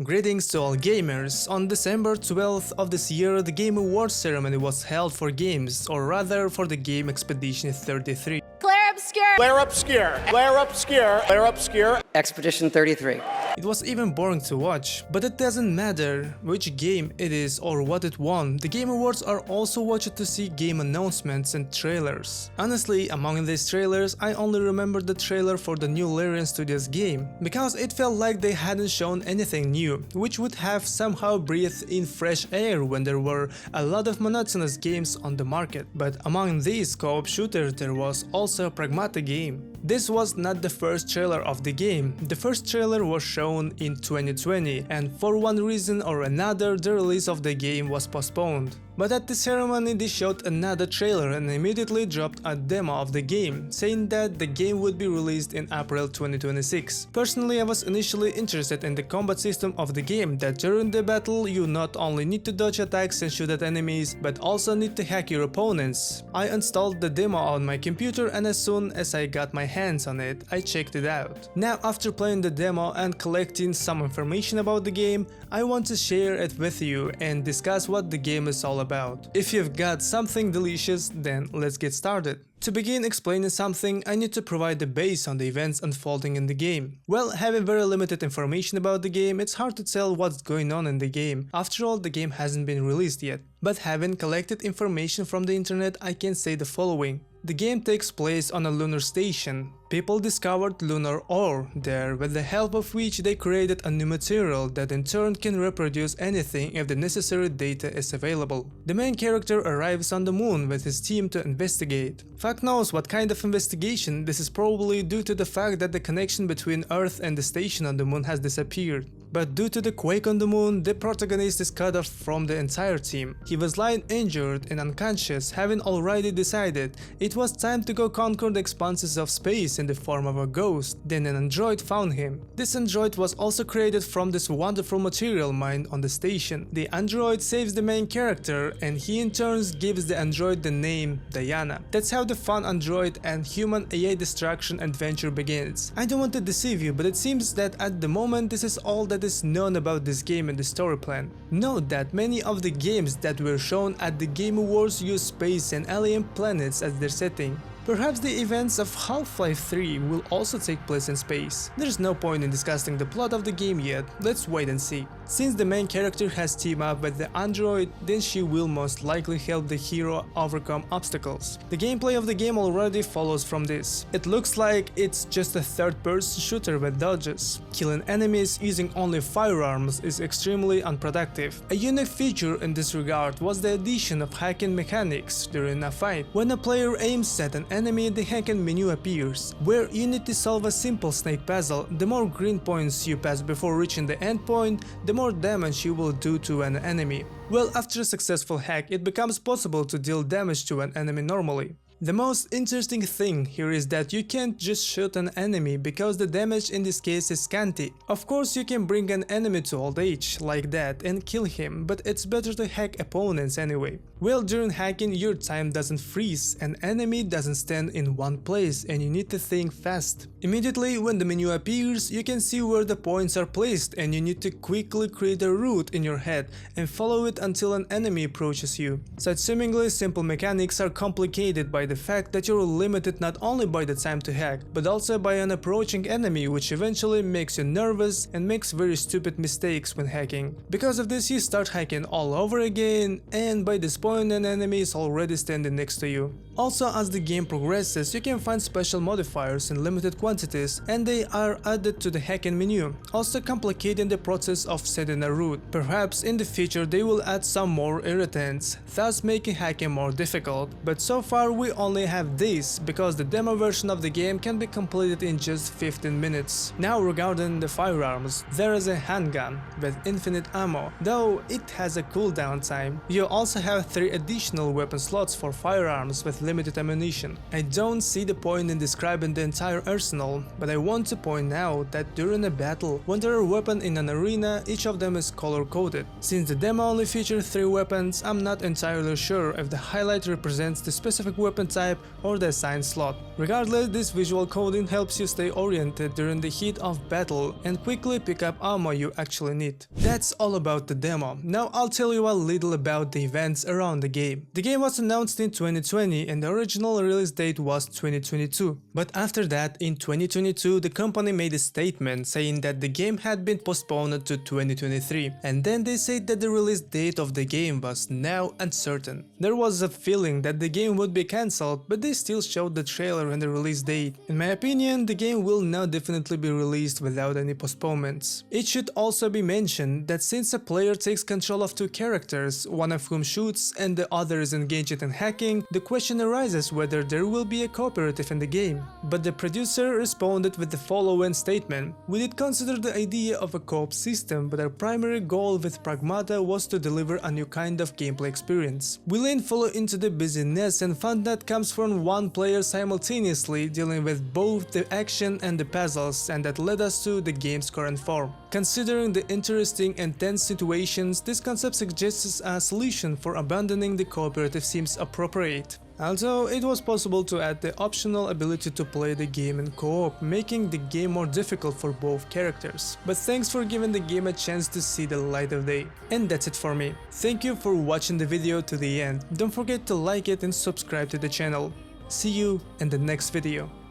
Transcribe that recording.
Greetings to all gamers. On December 12th of this year, the Game Awards ceremony was held for games, or rather for the game Expedition 33. Glare obscure. Glare obscure. Glare obscure. Glare obscure. Expedition 33. It was even boring to watch, but it doesn't matter which game it is or what it won. The Game Awards are also watched to see game announcements and trailers. Honestly, among these trailers, I only remember the trailer for the new Larian Studios game, because it felt like they hadn't shown anything new, which would have somehow breathed in fresh air when there were a lot of monotonous games on the market. But among these co-op shooters, there was also a Pragmata game. This was not the first trailer of the game. The first trailer was shown in 2020, and for one reason or another the release of the game was postponed. But at the ceremony they showed another trailer and immediately dropped a demo of the game, saying that the game would be released in April 2026. Personally, I was initially interested in the combat system of the game, that during the battle you not only need to dodge attacks and shoot at enemies, but also need to hack your opponents. I installed the demo on my computer, and as soon as I got my hands on it, I checked it out. Now, after playing the demo and collecting some information about the game, I want to share it with you and discuss what the game is all about. If you've got something delicious, then let's get started. To begin explaining something, I need to provide the base on the events unfolding in the game. Well, having very limited information about the game, it's hard to tell what's going on in the game. After all, the game hasn't been released yet. But having collected information from the internet, I can say the following. The game takes place on a lunar station. People discovered lunar ore there, with the help of which they created a new material that in turn can reproduce anything if the necessary data is available. The main character arrives on the moon with his team to investigate. Fuck knows what kind of investigation. This is probably due to the fact that the connection between Earth and the station on the moon has disappeared. But due to the quake on the moon, the protagonist is cut off from the entire team. He was lying injured and unconscious, having already decided it was time to go conquer the expanses of space in the form of a ghost. Then an android found him. This android was also created from this wonderful material mined on the station. The android saves the main character, and he in turn gives the android the name Diana. That's how the fun android and human AI destruction adventure begins. I don't want to deceive you, but it seems that at the moment this is all that is known about this game and the story plan. Note that many of the games that were shown at the Game Awards use space and alien planets as their setting. Perhaps the events of Half-Life 3 will also take place in space. There's no point in discussing the plot of the game yet, let's wait and see. Since the main character has teamed up with the android, then she will most likely help the hero overcome obstacles. The gameplay of the game already follows from this. It looks like it's just a third-person shooter with dodges. Killing enemies using only firearms is extremely unproductive. A unique feature in this regard was the addition of hacking mechanics during a fight. When a player aims at an enemy, the hacking menu appears, where you need to solve a simple snake puzzle. The more green points you pass before reaching the end point, the more damage you will do to an enemy. Well, after a successful hack, it becomes possible to deal damage to an enemy normally. The most interesting thing here is that you can't just shoot an enemy because the damage in this case is scanty. Of course, you can bring an enemy to old age like that and kill him, but it's better to hack opponents anyway. Well, during hacking your time doesn't freeze, an enemy doesn't stand in one place and you need to think fast. Immediately when the menu appears, you can see where the points are placed and you need to quickly create a route in your head and follow it until an enemy approaches you. Such seemingly simple mechanics are complicated by the fact that you're limited not only by the time to hack, but also by an approaching enemy, which eventually makes you nervous and makes very stupid mistakes when hacking. Because of this, you start hacking all over again, and by this point an enemy is already standing next to you. Also, as the game progresses, you can find special modifiers in limited quantities, and they are added to the hacking menu, also complicating the process of setting a route. Perhaps in the future they will add some more irritants, thus making hacking more difficult, but so far we only have this, because the demo version of the game can be completed in just 15 minutes. Now regarding the firearms, there is a handgun with infinite ammo, though it has a cooldown time. You also have 3 additional weapon slots for firearms with limited ammunition. I don't see the point in describing the entire arsenal, but I want to point out that during a battle, when there are weapons in an arena, each of them is color-coded. Since the demo only features 3 weapons, I'm not entirely sure if the highlight represents the specific weapon type or the assigned slot. Regardless, this visual coding helps you stay oriented during the heat of battle and quickly pick up ammo you actually need. That's all about the demo. Now I'll tell you a little about the events around the game. The game was announced in 2020 and the original release date was 2022. But after that, in 2022, the company made a statement saying that the game had been postponed to 2023, and then they said that the release date of the game was now uncertain. There was a feeling that the game would be cancelled, but they still showed the trailer and the release date. In my opinion, the game will now definitely be released without any postponements. It should also be mentioned that since a player takes control of 2 characters, one of whom shoots and the other is engaged in hacking, the question arises whether there will be a cooperative in the game. But the producer responded with the following statement: "We did consider the idea of a co-op system, but our primary goal with Pragmata was to deliver a new kind of gameplay experience. We then follow into the busyness and fun that comes from one player simultaneously dealing with both the action and the puzzles, and that led us to the game's current form. Considering the interesting and tense situations, this concept suggests a solution for abandoning the cooperative seems appropriate." Although it was possible to add the optional ability to play the game in co-op, making the game more difficult for both characters. But thanks for giving the game a chance to see the light of day. And that's it for me. Thank you for watching the video to the end. Don't forget to like it and subscribe to the channel. See you in the next video.